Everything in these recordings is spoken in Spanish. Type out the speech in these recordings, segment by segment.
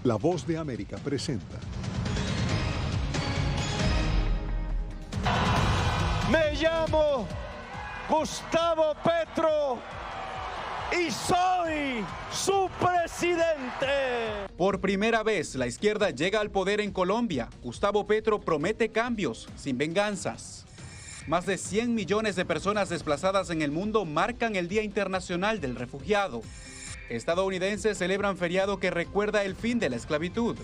La Voz de América presenta. Me llamo Gustavo Petro y soy su presidente. Por primera vez, la izquierda llega al poder en Colombia. Gustavo Petro promete cambios sin venganzas. Más de 100 millones de personas desplazadas en el mundo marcan el Día Internacional del Refugiado. Estadounidenses celebran feriado que recuerda el fin de la esclavitud.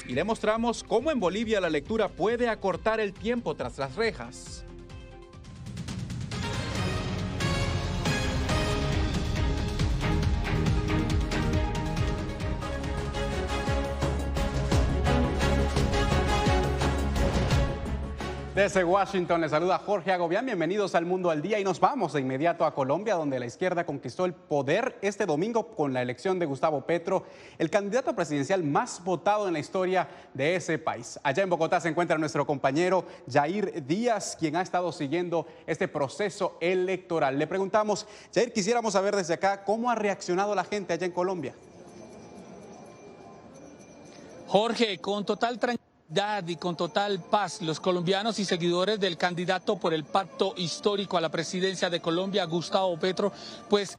Y le mostramos cómo en Bolivia la lectura puede acortar el tiempo tras las rejas. Desde Washington les saluda Jorge Agobián, bienvenidos al Mundo al Día y nos vamos de inmediato a Colombia, donde la izquierda conquistó el poder este domingo con la elección de Gustavo Petro, el candidato presidencial más votado en la historia de ese país. Allá en Bogotá se encuentra nuestro compañero Jair Díaz, quien ha estado siguiendo este proceso electoral. Le preguntamos, Jair, quisiéramos saber desde acá cómo ha reaccionado la gente allá en Colombia. Jorge, con total tranquilidad y con total paz, los colombianos y seguidores del candidato por el pacto histórico a la presidencia de Colombia, Gustavo Petro, pues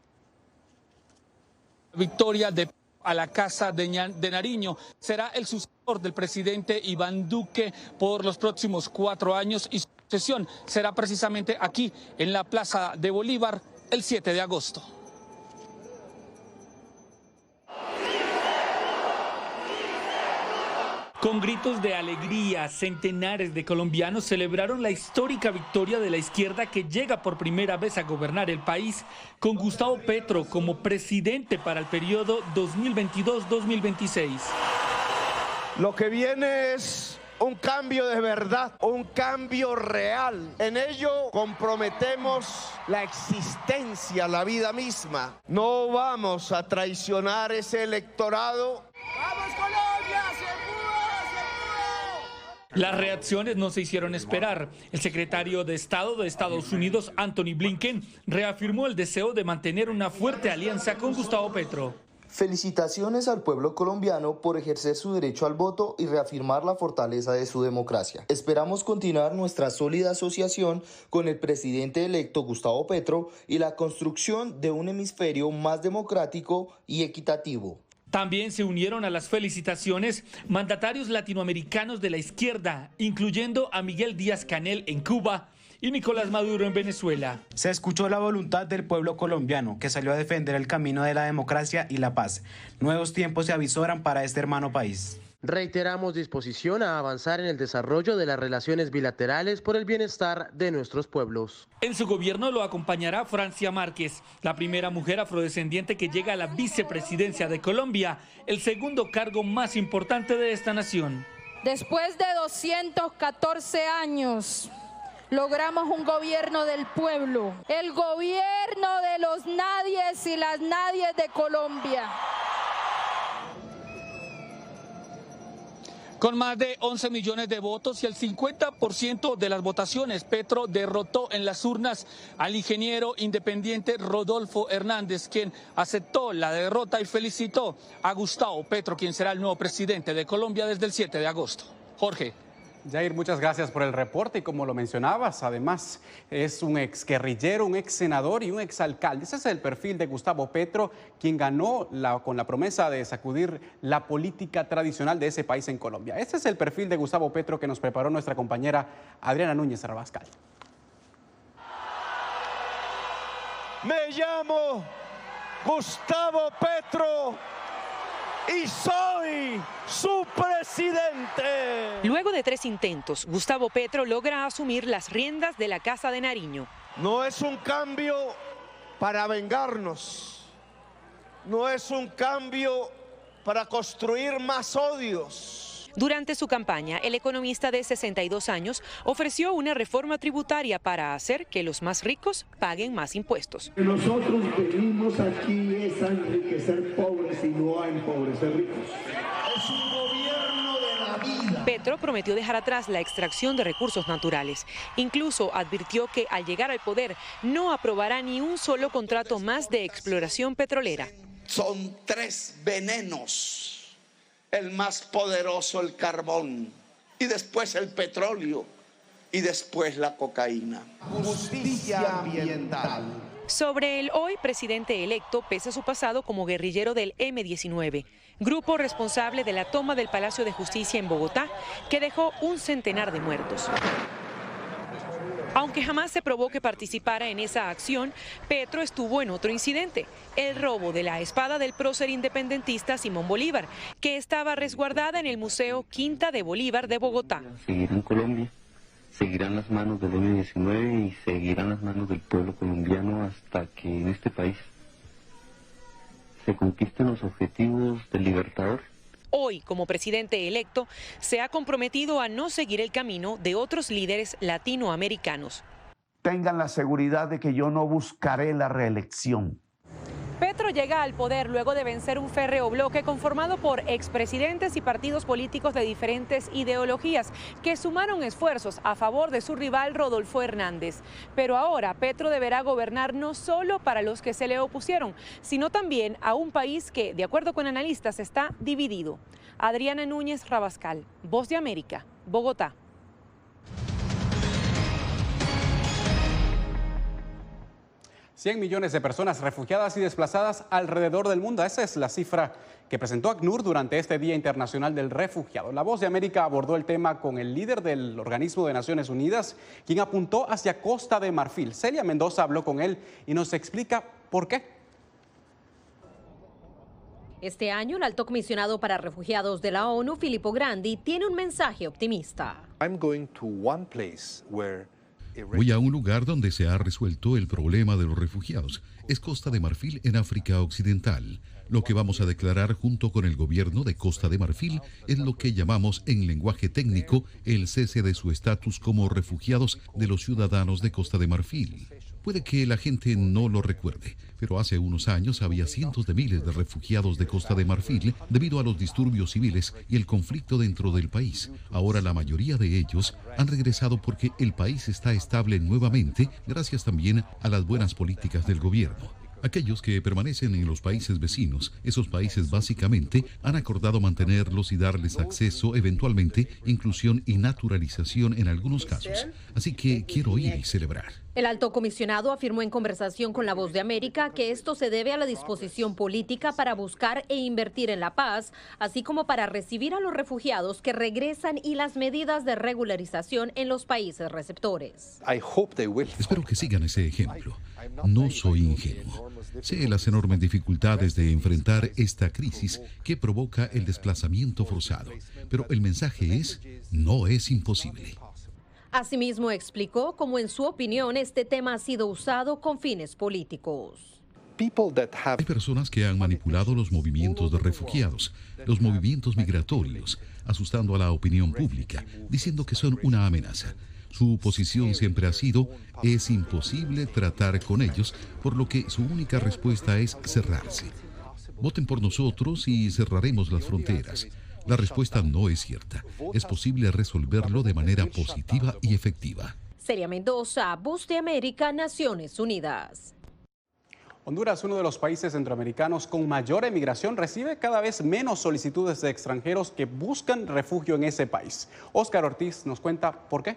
victoria a la Casa de Nariño, será el sucesor del presidente Iván Duque por los próximos 4 años y su sucesión será precisamente aquí en la Plaza de Bolívar el 7 de agosto. Con gritos de alegría, centenares de colombianos celebraron la histórica victoria de la izquierda que llega por primera vez a gobernar el país, con Gustavo Petro como presidente para el periodo 2022-2026. Lo que viene es un cambio de verdad, un cambio real. En ello comprometemos la existencia, la vida misma. No vamos a traicionar ese electorado. ¡Vamos, Colombia! Las reacciones no se hicieron esperar. El secretario de Estado de Estados Unidos, Anthony Blinken, reafirmó el deseo de mantener una fuerte alianza con Gustavo Petro. Felicitaciones al pueblo colombiano por ejercer su derecho al voto y reafirmar la fortaleza de su democracia. Esperamos continuar nuestra sólida asociación con el presidente electo Gustavo Petro y la construcción de un hemisferio más democrático y equitativo. También se unieron a las felicitaciones mandatarios latinoamericanos de la izquierda, incluyendo a Miguel Díaz-Canel en Cuba y Nicolás Maduro en Venezuela. Se escuchó la voluntad del pueblo colombiano, que salió a defender el camino de la democracia y la paz. Nuevos tiempos se avisoran para este hermano país. Reiteramos disposición a avanzar en el desarrollo de las relaciones bilaterales por el bienestar de nuestros pueblos. En su gobierno lo acompañará Francia Márquez, la primera mujer afrodescendiente que llega a la vicepresidencia de Colombia, el segundo cargo más importante de esta nación. Después de 214 años, logramos un gobierno del pueblo, el gobierno de los nadies y las nadies de Colombia. Con más de 11 millones de votos y el 50% de las votaciones, Petro derrotó en las urnas al ingeniero independiente Rodolfo Hernández, quien aceptó la derrota y felicitó a Gustavo Petro, quien será el nuevo presidente de Colombia desde el 7 de agosto. Jorge. Jair, muchas gracias por el reporte y como lo mencionabas, además es un ex guerrillero, un ex senador y un ex alcalde. Ese es el perfil de Gustavo Petro, quien ganó con la promesa de sacudir la política tradicional de ese país en Colombia. Ese es el perfil de Gustavo Petro que nos preparó nuestra compañera Adriana Núñez Rabascal. Me llamo Gustavo Petro y soy su presidente. Luego de 3 intentos, Gustavo Petro logra asumir las riendas de la Casa de Nariño. No es un cambio para vengarnos, no es un cambio para construir más odios. Durante su campaña, el economista de 62 años ofreció una reforma tributaria para hacer que los más ricos paguen más impuestos. Nosotros venimos aquí es a enriquecer pobres y no a empobrecer ricos. Es un gobierno de la vida. Petro prometió dejar atrás la extracción de recursos naturales. Incluso advirtió que al llegar al poder no aprobará ni un solo contrato más de exploración petrolera. Son 3 venenos el más poderoso el carbón, y después el petróleo, y después la cocaína. Justicia ambiental. Sobre el hoy presidente electo pesa su pasado como guerrillero del M-19, grupo responsable de la toma del Palacio de Justicia en Bogotá, que dejó un centenar de muertos. Aunque jamás se probó que participara en esa acción, Petro estuvo en otro incidente, el robo de la espada del prócer independentista Simón Bolívar, que estaba resguardada en el Museo Quinta de Bolívar de Bogotá. Seguirá en Colombia, seguirán las manos del M-19 y seguirán las manos del pueblo colombiano hasta que en este país se conquisten los objetivos del Libertador. Hoy, como presidente electo, se ha comprometido a no seguir el camino de otros líderes latinoamericanos. Tengan la seguridad de que yo no buscaré la reelección. Petro llega al poder luego de vencer un férreo bloque conformado por expresidentes y partidos políticos de diferentes ideologías que sumaron esfuerzos a favor de su rival Rodolfo Hernández. Pero ahora Petro deberá gobernar no solo para los que se le opusieron, sino también a un país que, de acuerdo con analistas, está dividido. Adriana Núñez Rabascal, Voz de América, Bogotá. $100 millones de personas refugiadas y desplazadas alrededor del mundo. Esa es la cifra que presentó ACNUR durante este Día Internacional del Refugiado. La Voz de América abordó el tema con el líder del Organismo de Naciones Unidas, quien apuntó hacia Costa de Marfil. Celia Mendoza habló con él y nos explica por qué. Este año, el alto comisionado para refugiados de la ONU, Filippo Grandi, tiene un mensaje optimista. Voy a un lugar donde se ha resuelto el problema de los refugiados. Es Costa de Marfil en África Occidental. Lo que vamos a declarar junto con el gobierno de Costa de Marfil es lo que llamamos en lenguaje técnico el cese de su estatus como refugiados de los ciudadanos de Costa de Marfil. Puede que la gente no lo recuerde, pero hace unos años había cientos de miles de refugiados de Costa de Marfil debido a los disturbios civiles y el conflicto dentro del país. Ahora la mayoría de ellos han regresado porque el país está estable nuevamente, gracias también a las buenas políticas del gobierno. Aquellos que permanecen en los países vecinos, esos países básicamente han acordado mantenerlos y darles acceso, eventualmente, inclusión y naturalización en algunos casos. Así que quiero ir y celebrar. El alto comisionado afirmó en conversación con La Voz de América que esto se debe a la disposición política para buscar e invertir en la paz, así como para recibir a los refugiados que regresan y las medidas de regularización en los países receptores. Espero que sigan ese ejemplo. No soy ingenuo. Sé las enormes dificultades de enfrentar esta crisis que provoca el desplazamiento forzado, pero el mensaje es: no es imposible. Asimismo explicó cómo en su opinión este tema ha sido usado con fines políticos. Hay personas que han manipulado los movimientos de refugiados, los movimientos migratorios, asustando a la opinión pública, diciendo que son una amenaza. Su posición siempre ha sido: es imposible tratar con ellos, por lo que su única respuesta es cerrarse. Voten por nosotros y cerraremos las fronteras. La respuesta no es cierta. Es posible resolverlo de manera positiva y efectiva. Celia Mendoza, Voz de América, Naciones Unidas. Honduras, uno de los países centroamericanos con mayor emigración, recibe cada vez menos solicitudes de extranjeros que buscan refugio en ese país. Óscar Ortiz nos cuenta por qué.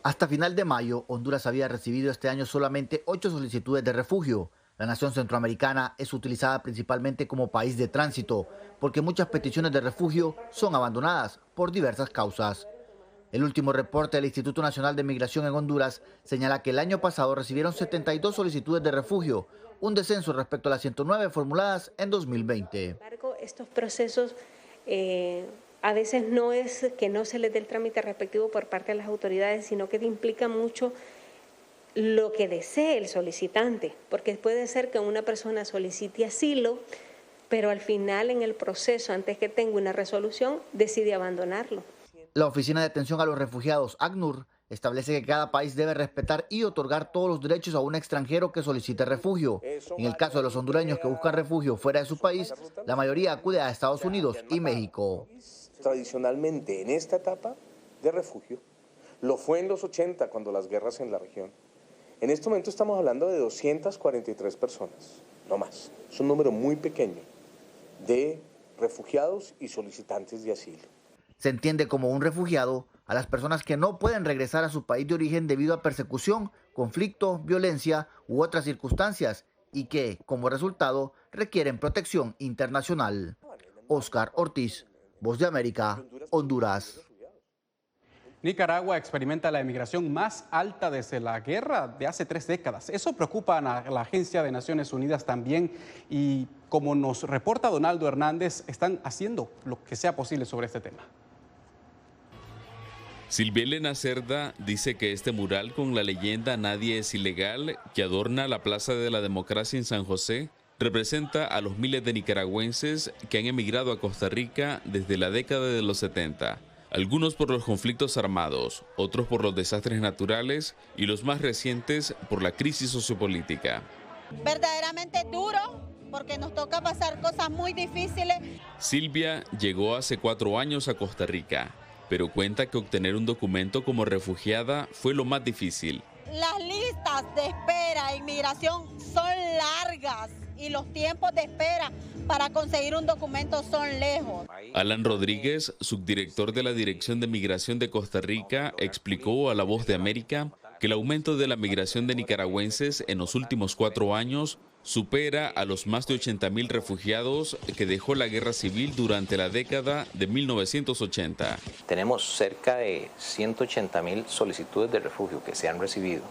Hasta final de mayo, Honduras había recibido este año solamente 8 solicitudes de refugio. La nación centroamericana es utilizada principalmente como país de tránsito, porque muchas peticiones de refugio son abandonadas por diversas causas. El último reporte del Instituto Nacional de Migración en Honduras señala que el año pasado recibieron 72 solicitudes de refugio, un descenso respecto a las 109 formuladas en 2020. Sin embargo, estos procesos a veces no es que no se les dé el trámite respectivo por parte de las autoridades, sino que implica mucho lo que desee el solicitante, porque puede ser que una persona solicite asilo, pero al final en el proceso, antes que tenga una resolución, decide abandonarlo. La Oficina de Atención a los Refugiados, ACNUR, establece que cada país debe respetar y otorgar todos los derechos a un extranjero que solicite refugio. En el caso de los hondureños que buscan refugio fuera de su país, la mayoría acude a Estados Unidos y México. Tradicionalmente en esta etapa de refugio, lo fue en los 80 cuando las guerras en la región. En este momento estamos hablando de 243 personas, no más. Es un número muy pequeño de refugiados y solicitantes de asilo. Se entiende como un refugiado a las personas que no pueden regresar a su país de origen debido a persecución, conflicto, violencia u otras circunstancias y que, como resultado, requieren protección internacional. Oscar Ortiz, Voz de América, Honduras. Nicaragua experimenta la emigración más alta desde la guerra de hace 3 décadas. Eso preocupa a la Agencia de Naciones Unidas también y, como nos reporta Donaldo Hernández, están haciendo lo que sea posible sobre este tema. Silvia Elena Cerda dice que este mural con la leyenda "Nadie es ilegal", que adorna la Plaza de la Democracia en San José, representa a los miles de nicaragüenses que han emigrado a Costa Rica desde la década de los 70. Algunos por los conflictos armados, otros por los desastres naturales y los más recientes por la crisis sociopolítica. Verdaderamente duro, porque nos toca pasar cosas muy difíciles. Silvia llegó hace 4 años a Costa Rica, pero cuenta que obtener un documento como refugiada fue lo más difícil. Las listas de espera e inmigración son largas y los tiempos de espera para conseguir un documento son lejos. Alan Rodríguez, subdirector de la Dirección de Migración de Costa Rica, explicó a La Voz de América que el aumento de la migración de nicaragüenses en los últimos 4 años supera a los más de 80,000 refugiados que dejó la guerra civil durante la década de 1980. Tenemos cerca de 180,000 solicitudes de refugio que se han recibido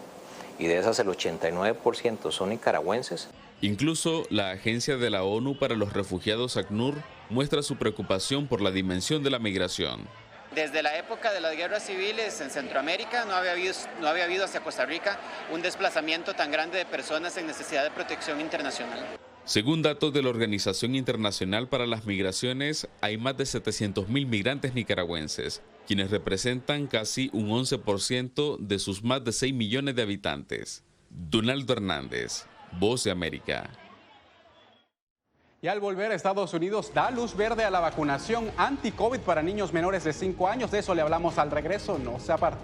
y de esas el 89% son nicaragüenses. Incluso la Agencia de la ONU para los Refugiados, ACNUR, muestra su preocupación por la dimensión de la migración. Desde la época de las guerras civiles en Centroamérica no había habido hacia Costa Rica un desplazamiento tan grande de personas en necesidad de protección internacional. Según datos de la Organización Internacional para las Migraciones, hay más de 700,000 migrantes nicaragüenses, quienes representan casi un 11% de sus más de 6 millones de habitantes. Donaldo Hernández, Voz de América. Y al volver, Estados Unidos da luz verde a la vacunación anti-COVID para niños menores de 5 años. De eso le hablamos al regreso, no se aparte.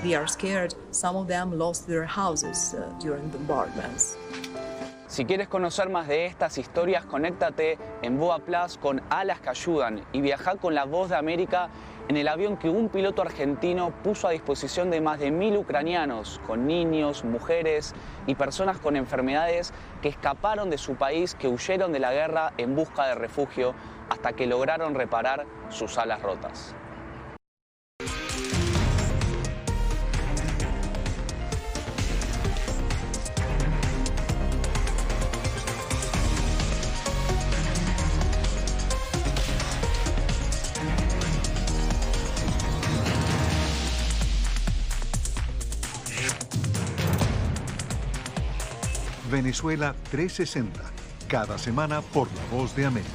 They are scared. Some of them lost their houses during the bombardments. Si quieres conocer más de estas historias, conéctate en Boa Plus con Alas que Ayudan y viaja con La Voz de América en el avión que un piloto argentino puso a disposición de más de 1.000 ucranianos, con niños, mujeres y personas con enfermedades que escaparon de su país, que huyeron de la guerra en busca de refugio hasta que lograron reparar sus alas rotas. Venezuela 360, cada semana por La Voz de América.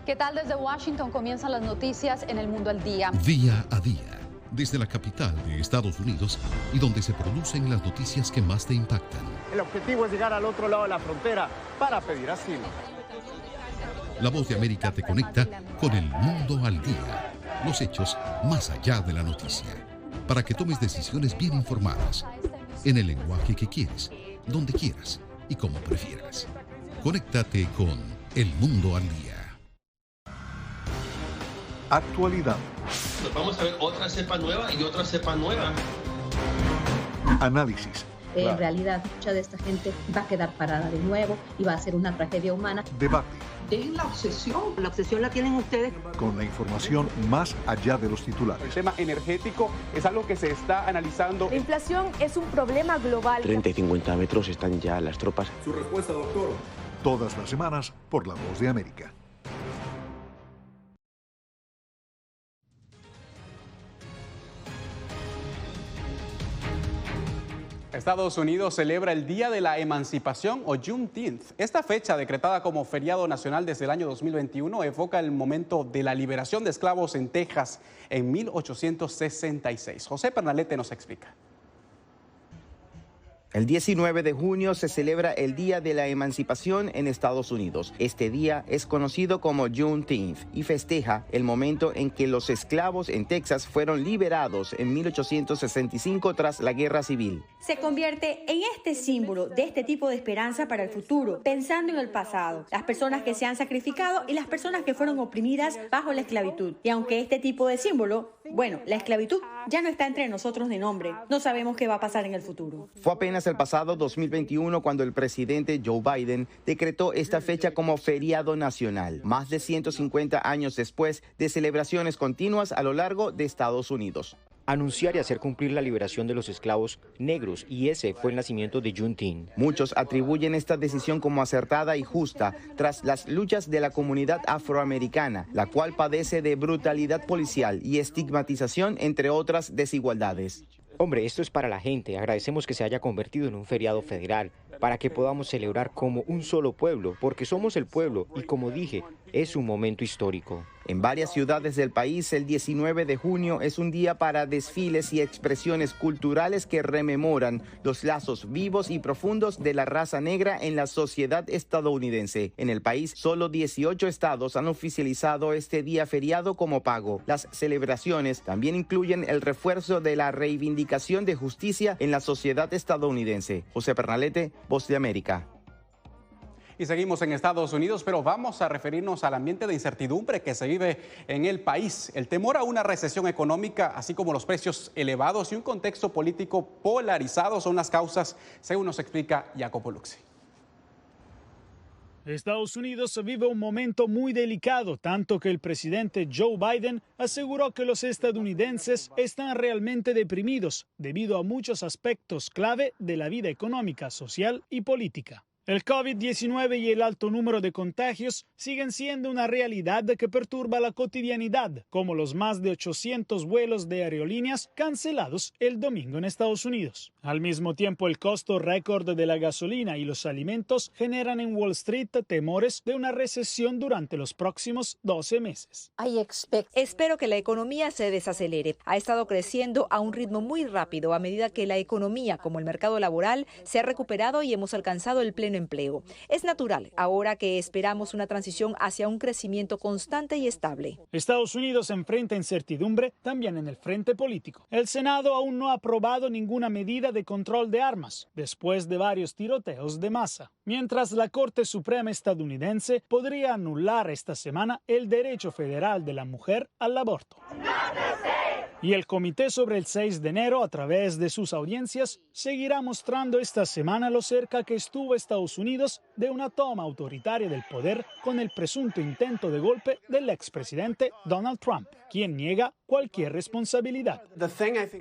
¿Qué tal? Desde Washington comienzan las noticias en El Mundo al Día. Día a día, desde la capital de Estados Unidos y donde se producen las noticias que más te impactan. El objetivo es llegar al otro lado de la frontera para pedir asilo. La Voz de América te conecta con El Mundo al Día, los hechos más allá de la noticia, para que tomes decisiones bien informadas, en el lenguaje que quieres, donde quieras y como prefieras. Conéctate con El Mundo al Día. Actualidad. Nos vamos a ver otra cepa nueva y otra cepa nueva. Análisis. En realidad, mucha de esta gente va a quedar parada de nuevo y va a ser una tragedia humana. Debate. Dejen la obsesión. La obsesión la tienen ustedes. Con la información más allá de los titulares. El tema energético es algo que se está analizando. La inflación es un problema global. 30 y 50 metros están ya las tropas. Su respuesta, doctor. Todas las semanas por La Voz de América. Estados Unidos celebra el Día de la Emancipación o Juneteenth. Esta fecha, decretada como feriado nacional desde el año 2021, evoca el momento de la liberación de esclavos en Texas en 1866. José Pernalete nos explica. El 19 de junio se celebra el Día de la Emancipación en Estados Unidos. Este día es conocido como Juneteenth y festeja el momento en que los esclavos en Texas fueron liberados en 1865 tras la Guerra Civil. se convierte en este símbolo de este tipo de esperanza para el futuro, pensando en el pasado, las personas que se han sacrificado y las personas que fueron oprimidas bajo la esclavitud. Y aunque este tipo de símbolo, bueno, la esclavitud ya no está entre nosotros de nombre, no sabemos qué va a pasar en el futuro. Fue apenas el pasado 2021 cuando el presidente Joe Biden decretó esta fecha como feriado nacional, más de 150 años después de celebraciones continuas a lo largo de Estados Unidos. Anunciar y hacer cumplir la liberación de los esclavos negros, y ese fue el nacimiento de Juneteenth. Muchos atribuyen esta decisión como acertada y justa tras las luchas de la comunidad afroamericana, la cual padece de brutalidad policial y estigmatización, entre otras desigualdades. Hombre, esto es para la gente. Agradecemos que se haya convertido en un feriado federal, para que podamos celebrar como un solo pueblo, porque somos el pueblo y, como dije, es un momento histórico. En varias ciudades del país, el 19 de junio es un día para desfiles y expresiones culturales que rememoran los lazos vivos y profundos de la raza negra en la sociedad estadounidense. En el país, solo 18 estados han oficializado este día feriado como pago. Las celebraciones también incluyen el refuerzo de la reivindicación de justicia en la sociedad estadounidense. José Pernalete, Voz de América. Y seguimos en Estados Unidos, pero vamos a referirnos al ambiente de incertidumbre que se vive en el país. El temor a una recesión económica, así como los precios elevados y un contexto político polarizado son las causas, según nos explica Jacopo Luxi. Estados Unidos vive un momento muy delicado, tanto que el presidente Joe Biden aseguró que los estadounidenses están realmente deprimidos debido a muchos aspectos clave de la vida económica, social y política. El COVID-19 y el alto número de contagios siguen siendo una realidad que perturba la cotidianidad, como los más de 800 vuelos de aerolíneas cancelados el domingo en Estados Unidos. Al mismo tiempo, el costo récord de la gasolina y los alimentos generan en Wall Street temores de una recesión durante los próximos 12 meses. Espero que la economía se desacelere. Ha estado creciendo a un ritmo muy rápido a medida que la economía, como el mercado laboral, se ha recuperado y hemos alcanzado el pleno empleo. Es natural ahora que esperamos una transición hacia un crecimiento constante y estable. Estados Unidos enfrenta incertidumbre también en el frente político. El Senado aún no ha aprobado ninguna medida de control de armas después de varios tiroteos de masa, mientras la Corte Suprema estadounidense podría anular esta semana el derecho federal de la mujer al aborto. Y el Comité sobre el 6 de enero, a través de sus audiencias, seguirá mostrando esta semana lo cerca que estuvo Estados Unidos de una toma autoritaria del poder con el presunto intento de golpe del expresidente Donald Trump, quien niega cualquier responsabilidad.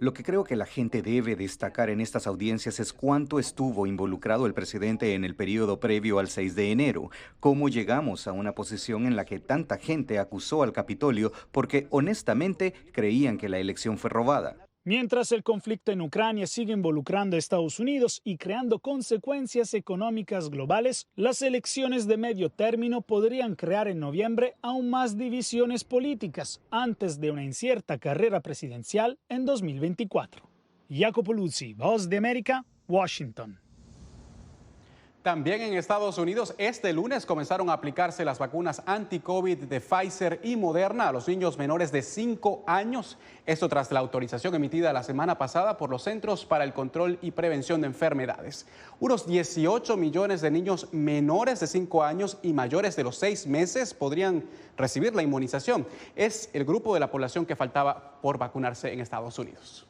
Lo que creo que la gente debe destacar en estas audiencias es cuánto estuvo involucrado el presidente en el periodo previo al 6 de enero, cómo llegamos a una posición en la que tanta gente acusó al Capitolio porque honestamente creían que la elección fue robada. Mientras el conflicto en Ucrania sigue involucrando a Estados Unidos y creando consecuencias económicas globales, las elecciones de medio término podrían crear en noviembre aún más divisiones políticas antes de una incierta carrera presidencial en 2024. Jacopo Luzzi, Voz de América, Washington. También en Estados Unidos, este lunes comenzaron a aplicarse las vacunas anti-COVID de Pfizer y Moderna a los niños menores de 5 años. Esto tras la autorización emitida la semana pasada por los Centros para el Control y Prevención de Enfermedades. Unos 18 millones de niños menores de 5 años y mayores de los 6 meses podrían recibir la inmunización. Es el grupo de la población que faltaba por vacunarse en Estados Unidos.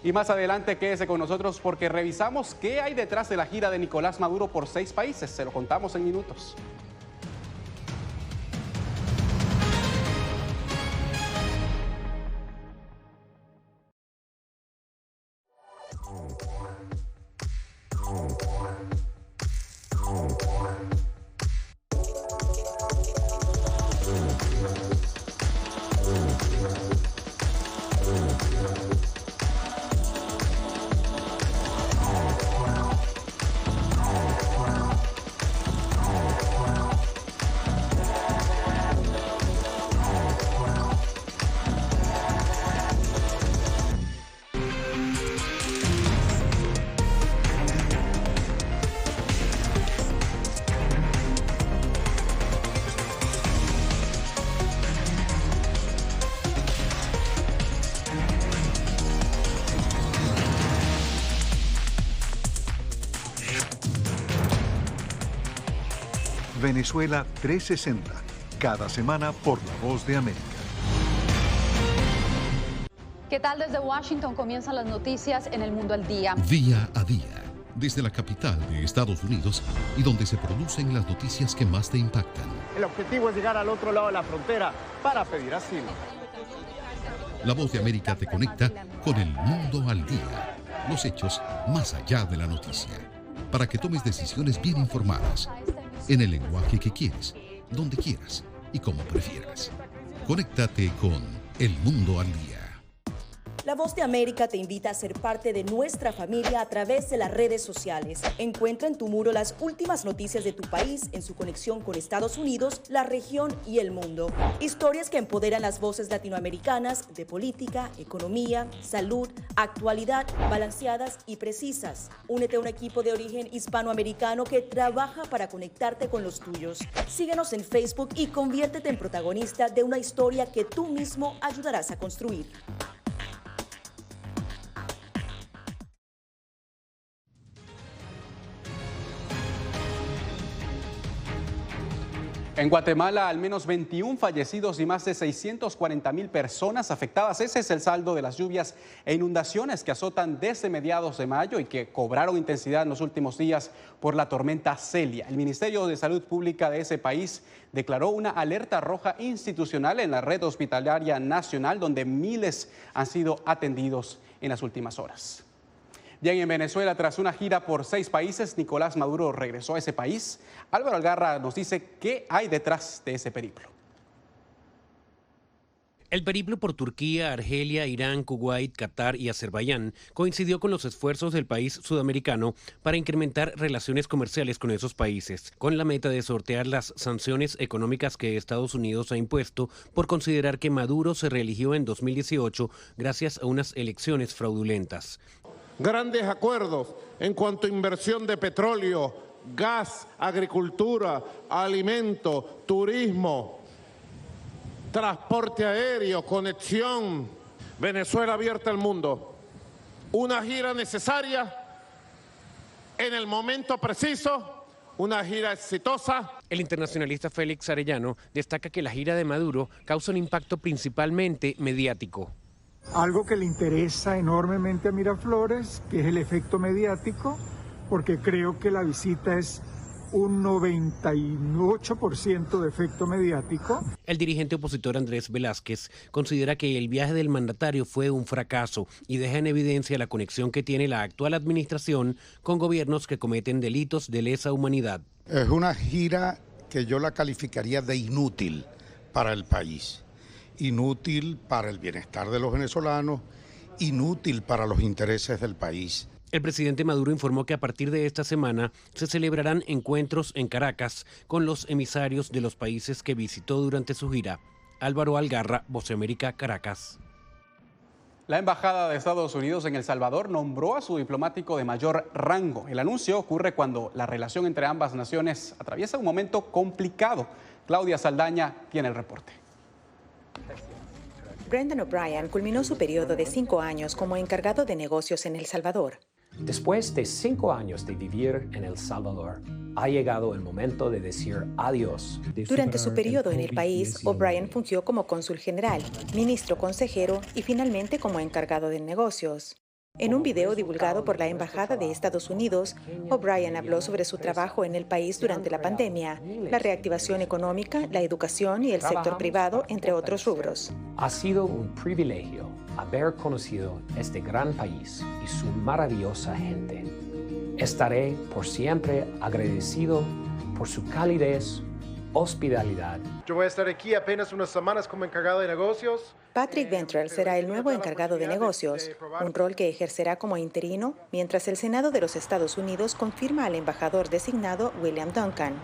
Y más adelante quédese con nosotros porque revisamos qué hay detrás de la gira de Nicolás Maduro por 6 países. Se lo contamos en minutos. Venezuela 360, cada semana por La Voz de América. ¿Qué tal? Desde Washington comienzan las noticias en El Mundo al Día. Día a día, desde la capital de Estados Unidos y donde se producen las noticias que más te impactan. El objetivo es llegar al otro lado de la frontera para pedir asilo. La Voz de América te conecta con El Mundo al Día. Los hechos más allá de la noticia. Para que tomes decisiones bien informadas. En el lenguaje que quieres, donde quieras y como prefieras. Conéctate con El Mundo al Día. La Voz de América te invita a ser parte de nuestra familia a través de las redes sociales. Encuentra en tu muro las últimas noticias de tu país en su conexión con Estados Unidos, la región y el mundo. Historias que empoderan las voces latinoamericanas de política, economía, salud, actualidad, balanceadas y precisas. Únete a un equipo de origen hispanoamericano que trabaja para conectarte con los tuyos. Síguenos en Facebook y conviértete en protagonista de una historia que tú mismo ayudarás a construir. En Guatemala, al menos 21 fallecidos y más de 640,000 personas afectadas. Ese es el saldo de las lluvias e inundaciones que azotan desde mediados de mayo y que cobraron intensidad en los últimos días por la tormenta Celia. El Ministerio de Salud Pública de ese país declaró una alerta roja institucional en la red hospitalaria nacional, donde miles han sido atendidos en las últimas horas. Bien, en Venezuela, tras una gira por 6 países, Nicolás Maduro regresó a ese país. Álvaro Algarra nos dice qué hay detrás de ese periplo. El periplo por Turquía, Argelia, Irán, Kuwait, Qatar y Azerbaiyán coincidió con los esfuerzos del país sudamericano para incrementar relaciones comerciales con esos países, con la meta de sortear las sanciones económicas que Estados Unidos ha impuesto por considerar que Maduro se reeligió en 2018 gracias a unas elecciones fraudulentas. Grandes acuerdos en cuanto a inversión de petróleo, gas, agricultura, alimento, turismo, transporte aéreo, conexión. Venezuela abierta al mundo. Una gira necesaria en el momento preciso, una gira exitosa. El internacionalista Félix Arellano destaca que la gira de Maduro causa un impacto principalmente mediático. Algo que le interesa enormemente a Miraflores, que es el efecto mediático, porque creo que la visita es un 98% de efecto mediático. El dirigente opositor Andrés Velázquez considera que el viaje del mandatario fue un fracaso y deja en evidencia la conexión que tiene la actual administración con gobiernos que cometen delitos de lesa humanidad. Es una gira que yo la calificaría de inútil para el país. Inútil para el bienestar de los venezolanos, inútil para los intereses del país. El presidente Maduro informó que a partir de esta semana se celebrarán encuentros en Caracas con los emisarios de los países que visitó durante su gira. Álvaro Algarra, Voz de América, Caracas. La Embajada de Estados Unidos en El Salvador nombró a su diplomático de mayor rango. El anuncio ocurre cuando la relación entre ambas naciones atraviesa un momento complicado. Claudia Saldaña tiene el reporte. Brendan O'Brien culminó su periodo de 5 años como encargado de negocios en El Salvador. Después de 5 años de vivir en El Salvador, ha llegado el momento de decir adiós. Durante su periodo en el país, O'Brien fungió como cónsul general, ministro consejero y finalmente como encargado de negocios. En un video divulgado por la Embajada de Estados Unidos, O'Brien habló sobre su trabajo en el país durante la pandemia, la reactivación económica, la educación y el sector privado, entre otros rubros. Ha sido un privilegio haber conocido este gran país y su maravillosa gente. Estaré por siempre agradecido por su calidez, hospitalidad. Yo voy a estar aquí apenas unas semanas como encargado de negocios. Patrick Ventrell será el nuevo encargado de negocios, un rol que ejercerá como interino mientras el Senado de los Estados Unidos confirma al embajador designado William Duncan.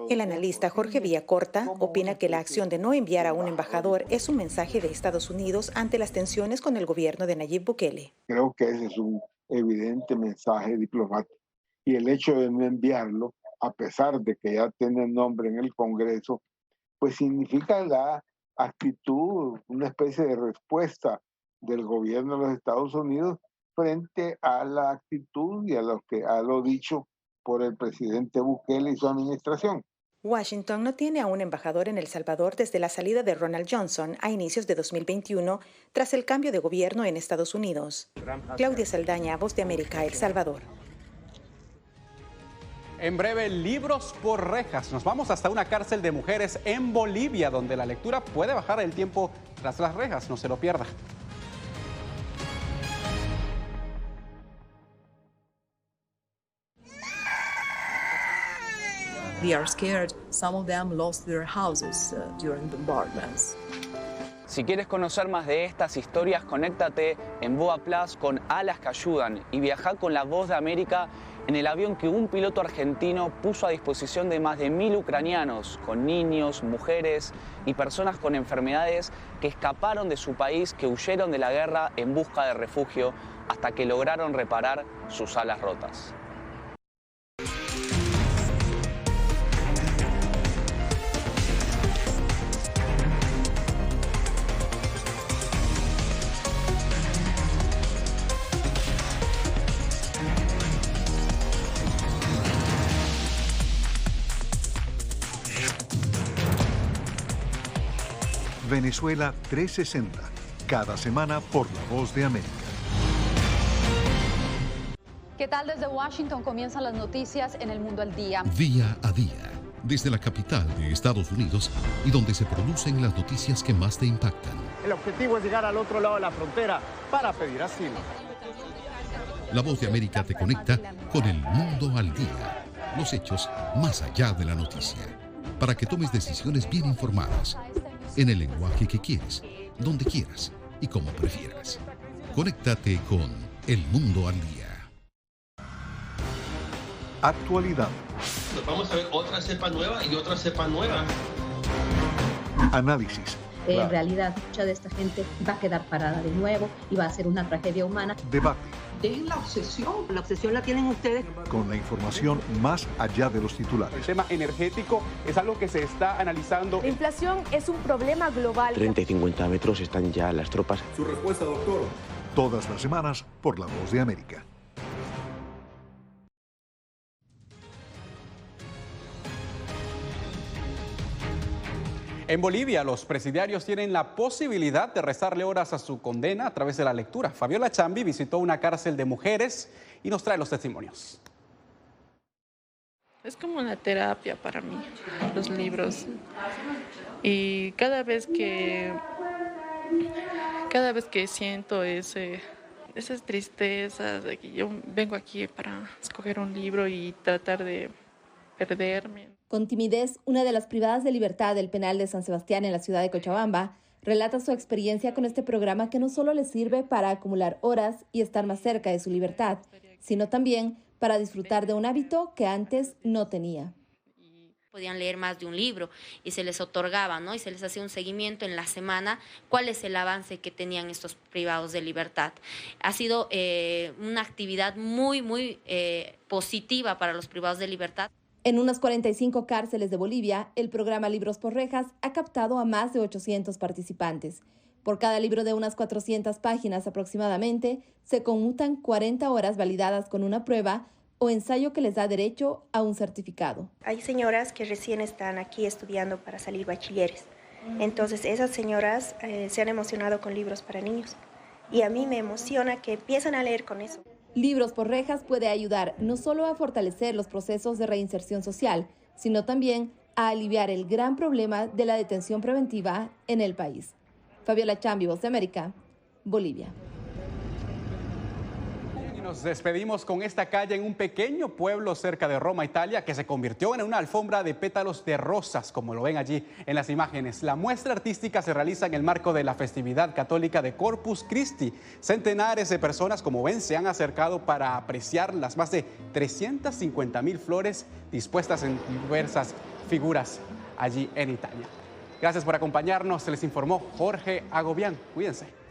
El analista Jorge Villacorta opina que la acción de no enviar a un embajador es un mensaje de Estados Unidos ante las tensiones con el gobierno de Nayib Bukele. Creo que ese es un evidente mensaje diplomático y el hecho de no enviarlo, a pesar de que ya tiene nombre en el Congreso, pues significa la actitud, una especie de respuesta del gobierno de los Estados Unidos frente a la actitud y a lo dicho por el presidente Bukele y su administración. Washington no tiene a un embajador en El Salvador desde la salida de Ronald Johnson a inicios de 2021, tras el cambio de gobierno en Estados Unidos. Claudia Saldaña, Voz de América, El Salvador. En breve, libros por rejas. Nos vamos hasta una cárcel de mujeres en Bolivia, donde la lectura puede bajar el tiempo tras las rejas. No se lo pierda. They are scared. Some of them lost their houses during bombardments. Si quieres conocer más de estas historias, conéctate en Boa Plus con Alas que Ayudan y viaja con la Voz de América en el avión que un piloto argentino puso a disposición de más de 1000 ucranianos, con niños, mujeres y personas con enfermedades que escaparon de su país, que huyeron de la guerra en busca de refugio hasta que lograron reparar sus alas rotas. Venezuela 360, cada semana por La Voz de América. ¿Qué tal? Desde Washington comienzan las noticias en El Mundo al Día. Día a día, desde la capital de Estados Unidos y donde se producen las noticias que más te impactan. El objetivo es llegar al otro lado de la frontera para pedir asilo. La Voz de América te conecta con El Mundo al Día, los hechos más allá de la noticia, para que tomes decisiones bien informadas, en el lenguaje que quieres, donde quieras y como prefieras. Conéctate con El Mundo al Día. Actualidad. Nos vamos a ver otra cepa nueva y otra cepa nueva. Análisis. En realidad, mucha de esta gente va a quedar parada de nuevo y va a ser una tragedia humana. Debate. Dejen la obsesión. La obsesión la tienen ustedes. Con la información más allá de los titulares. El tema energético es algo que se está analizando. La inflación es un problema global. 30 y 50 metros están ya las tropas. Su respuesta, doctor. Todas las semanas por La Voz de América. En Bolivia, los presidiarios tienen la posibilidad de restarle horas a su condena a través de la lectura. Fabiola Chambi visitó una cárcel de mujeres y nos trae los testimonios. Es como una terapia para mí, los libros. Y cada vez que siento esas tristezas de que yo vengo aquí para escoger un libro y tratar de perderme. Con timidez, una de las privadas de libertad del penal de San Sebastián en la ciudad de Cochabamba relata su experiencia con este programa que no solo le sirve para acumular horas y estar más cerca de su libertad, sino también para disfrutar de un hábito que antes no tenía. Podían leer más de un libro y se les otorgaba, ¿no? Y se les hacía un seguimiento en la semana, cuál es el avance que tenían estos privados de libertad. Ha sido una actividad muy positiva para los privados de libertad. En unas 45 cárceles de Bolivia, el programa Libros por Rejas ha captado a más de 800 participantes. Por cada libro de unas 400 páginas aproximadamente, se conmutan 40 horas validadas con una prueba o ensayo que les da derecho a un certificado. Hay señoras que recién están aquí estudiando para salir bachilleres. Entonces esas señoras se han emocionado con libros para niños. Y a mí me emociona que empiezan a leer con eso. Libros por Rejas puede ayudar no solo a fortalecer los procesos de reinserción social, sino también a aliviar el gran problema de la detención preventiva en el país. Fabiola Chambi, Voz de América, Bolivia. Nos despedimos con esta calle en un pequeño pueblo cerca de Roma, Italia, que se convirtió en una alfombra de pétalos de rosas, como lo ven allí en las imágenes. La muestra artística se realiza en el marco de la festividad católica de Corpus Christi. Centenares de personas, como ven, se han acercado para apreciar las más de 350.000 flores dispuestas en diversas figuras allí en Italia. Gracias por acompañarnos. Se les informó Jorge Agobián. Cuídense.